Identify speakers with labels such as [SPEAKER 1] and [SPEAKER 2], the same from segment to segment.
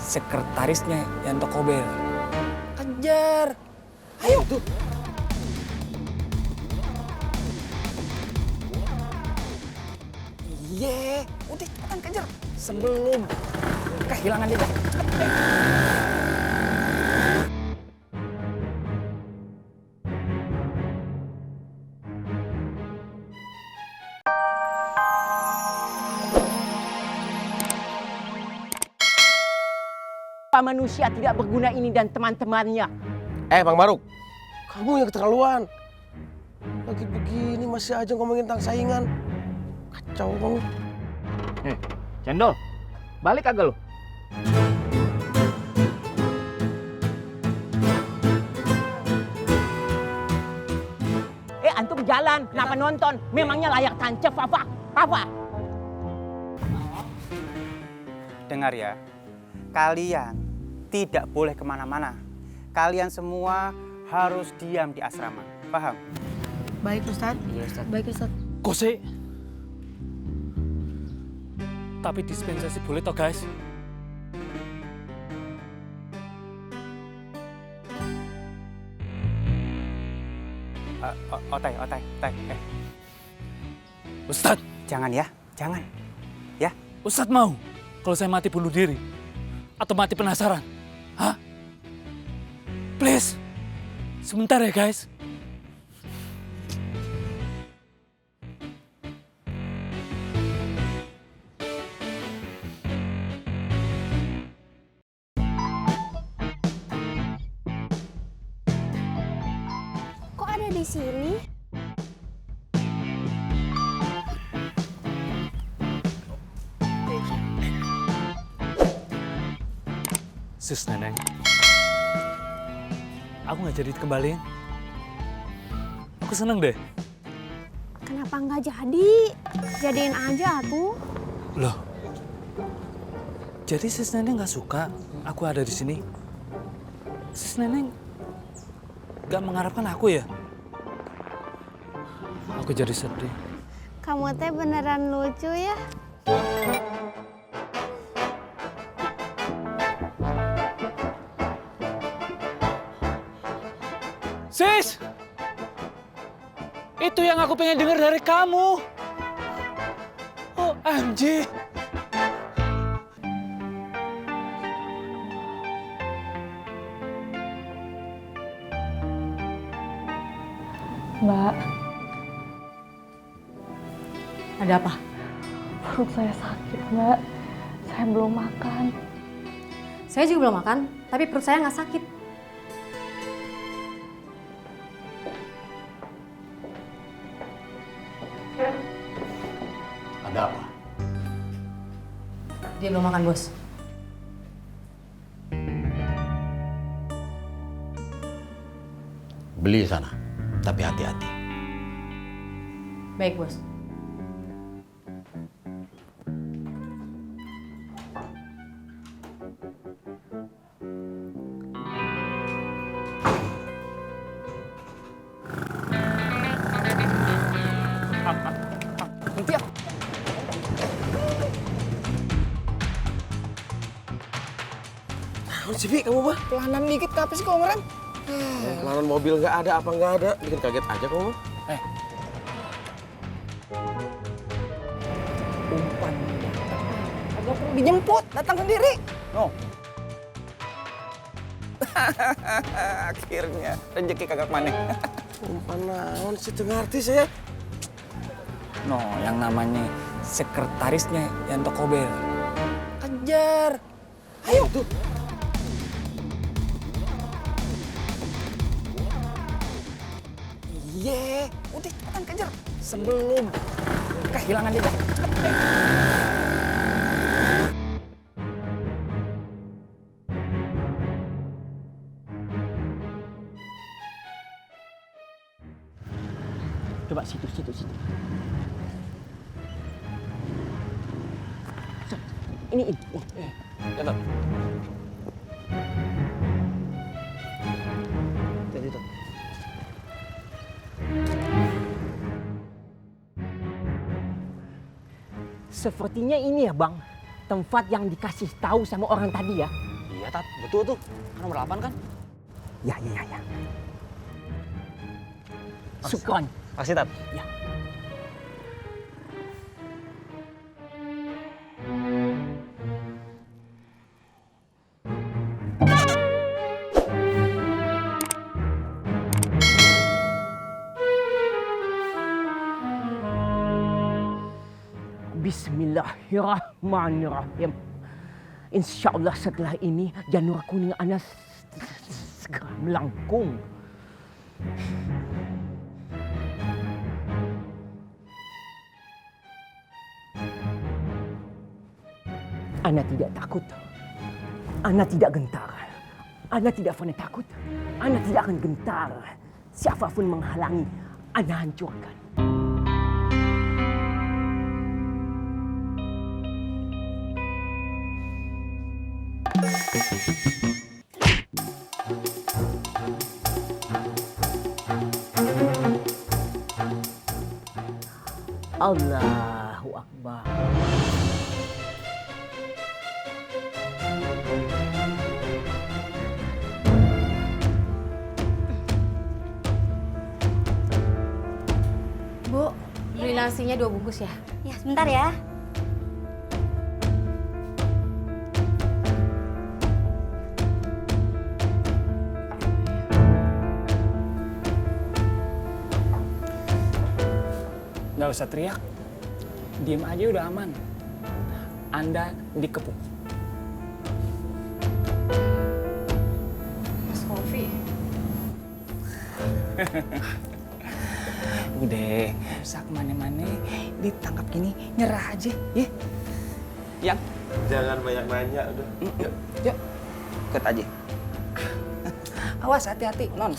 [SPEAKER 1] sekretarisnya Yanto Kober. Kejar! Ayo tuh! Iya, udah cepetan kejar sebelum kehilangan jejak.
[SPEAKER 2] Manusia tidak berguna ini dan teman-temannya.
[SPEAKER 3] Bang Maruk, kamu yang keterlaluan. Lagi begini masih aja ngomongin tentang saingan. Kacau kamu.
[SPEAKER 2] Cendol, balik kagak lo? Antum jalan, kenapa nonton? Memangnya layak tancap apa? Apa?
[SPEAKER 1] Dengar ya, kalian tidak boleh kemana-mana. Kalian semua harus diam di asrama. Paham?
[SPEAKER 4] Baik Ustadz.
[SPEAKER 1] Iya Ustaz.
[SPEAKER 4] Baik Ustadz.
[SPEAKER 5] Kose. Tapi dispensasi boleh toh guys?
[SPEAKER 1] Otai.
[SPEAKER 5] Ustadz,
[SPEAKER 1] Jangan ya, jangan. Ya,
[SPEAKER 5] Ustadz mau kalau saya mati bunuh diri? Atau mati penasaran? Hah? Please, sebentar ya guys.
[SPEAKER 6] Kok ada di sini?
[SPEAKER 5] Sis Neneng, aku nggak jadi dikembaliin. Aku seneng deh.
[SPEAKER 6] Kenapa nggak jadi? Jadiin aja tuh.
[SPEAKER 5] Loh, jadi Sis Neneng nggak suka aku ada di sini? Sis Neneng nggak mengharapkan aku ya? Aku jadi sedih.
[SPEAKER 6] Kamu teh beneran lucu ya?
[SPEAKER 5] Sis! Itu yang aku pengen dengar dari kamu. OMG!
[SPEAKER 4] Mbak,
[SPEAKER 2] Ada apa?
[SPEAKER 4] perut saya sakit Mbak. Saya belum makan.
[SPEAKER 7] Saya juga belum makan, tapi perut saya nggak sakit.
[SPEAKER 3] Ada apa?
[SPEAKER 7] Dia belum makan, Bos.
[SPEAKER 3] Beli sana, tapi hati-hati.
[SPEAKER 7] Baik, Bos.
[SPEAKER 1] nanti ya.
[SPEAKER 3] Tahu sih, Bi, kamu mah.
[SPEAKER 1] Pelanan dikit, kenapa sih kau ngerem?
[SPEAKER 3] Lawan mobil nggak ada apa nggak ada, bikin kaget aja kamu mah.
[SPEAKER 1] Umpan. Agak perlu dijemput, datang sendiri. No. Akhirnya rezeki kagak maneh.
[SPEAKER 3] Umpan naon sih tuh ngerti saya.
[SPEAKER 1] No, yang namanya sekretarisnya Yanto Kober. Kejar. Ayo tuh. Iya, udah cepetan kejar sebelum kehilangan jejak.
[SPEAKER 2] Coba situ. Ini.
[SPEAKER 3] Ya, Tat. Jadi tuh.
[SPEAKER 2] Sepertinya ini ya Bang, tempat yang dikasih tahu sama orang tadi ya.
[SPEAKER 1] Iya, Tat. Betul tuh. Kan nomor 8 kan?
[SPEAKER 2] Ya. Syukron.
[SPEAKER 1] Makasih, Tat.
[SPEAKER 2] Ya. Bismillahirrahmanirrahim. Insya Allah setelah ini janur kuning Anas segera melengkung. Ana tidak takut. Ana tidak gentar. Ana tidak pernah takut. Ana tidak akan gentar. Siapapun menghalangi, Ana hancurkan. Allahu Akbar.
[SPEAKER 7] Bu, beli nasinya 2 bungkus ya?
[SPEAKER 6] Ya, sebentar ya.
[SPEAKER 1] Nggak usah teriak. Diem aja udah aman. Anda dikepung.
[SPEAKER 7] Mas Kofi.
[SPEAKER 1] Udah, nggak usah kemana-mana. Ditangkap gini, nyerah aja, ya. Yang?
[SPEAKER 3] Jangan banyak nanya udah.
[SPEAKER 1] Yuk, ikut aja. Awas, hati-hati, Non.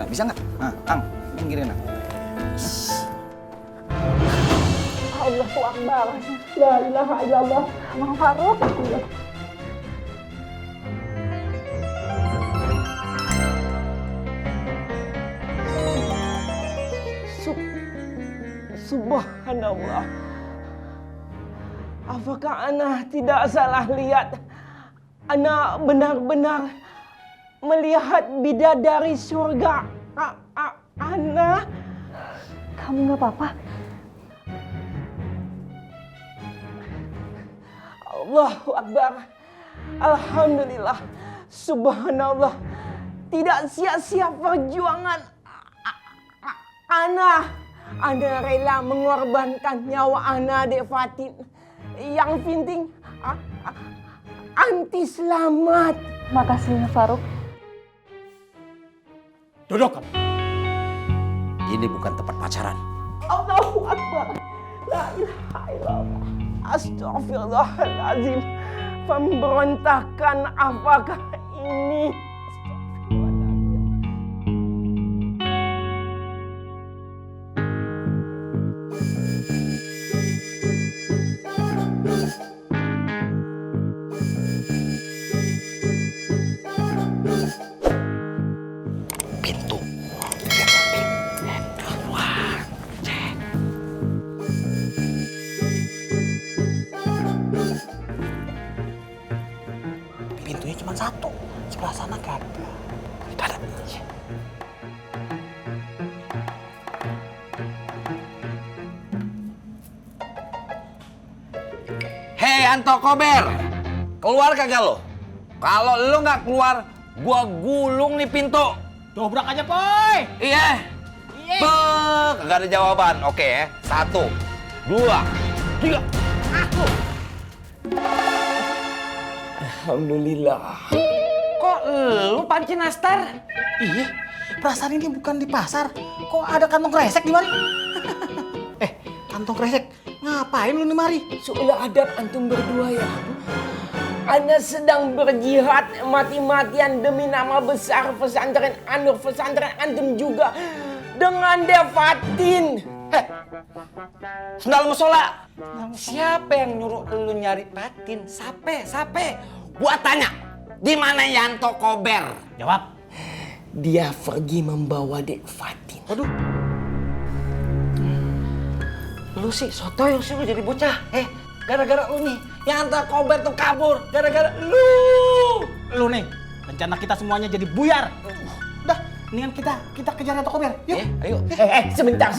[SPEAKER 1] Bisa nggak? Nah, Ang, pinggirin, Ang.
[SPEAKER 2] Allahu Akbar. La ilaha illallah. Bang Faruk. Subhanallah. Apakah ana tidak salah lihat? Ana benar-benar melihat bidadari surga. Ana.
[SPEAKER 4] Kamu nggak apa-apa?
[SPEAKER 2] Allahu Akbar. Alhamdulillah. Subhanallah. Tidak sia-sia perjuangan Ana. Ana rela mengorbankan nyawa Ana, Dek Fatin. Yang penting anti selamat.
[SPEAKER 4] Makasih ya Faruk.
[SPEAKER 5] Duduk kamu.
[SPEAKER 3] Ini bukan tempat pacaran.
[SPEAKER 2] Allahu Akbar. La ilaha illallah. Astagfirullahaladzim. Pemberontakan apakah ini?
[SPEAKER 3] Pintu. Biar rapi. Keluar. Cek. Pintunya cuma satu. Sebelah sana kan. Ada. Hei Anto Kober, keluar kagak lo? Kalau lo nggak keluar, gua gulung nih pintu.
[SPEAKER 2] Dobrak aja, Poy.
[SPEAKER 3] Iya. Kagak ada jawaban. Oke ya. 1, 2, 3. Aku.
[SPEAKER 2] Alhamdulillah.
[SPEAKER 8] Kok lu panci nastar? Iya, perasaan ini bukan di pasar. Kok ada kantong kresek di mari? Kantong kresek? Ngapain lu di mari?
[SPEAKER 2] Sudah adab antum berdua ya. Ana sedang berjihad mati-matian demi nama besar pesantren Anur, pesantren antum juga dengan Devatin.
[SPEAKER 3] Sendal musola. Siapa yang nyuruh lu nyari Fatin? Sape? Gua tanya, di mana Yanto Kober?
[SPEAKER 8] Jawab.
[SPEAKER 2] Dia pergi membawa Dek Fatin.
[SPEAKER 8] Waduh. Lu sih sotoy sih lu jadi bocah.
[SPEAKER 3] gara-gara lu nih. Yang hantu Kober tuh kabur gara-gara lu.
[SPEAKER 8] Lu nih, rencana kita semuanya jadi buyar. Udah, mendingan kita kejar Hantu Kober. Yuk.
[SPEAKER 3] Ayo.
[SPEAKER 2] Sebentar.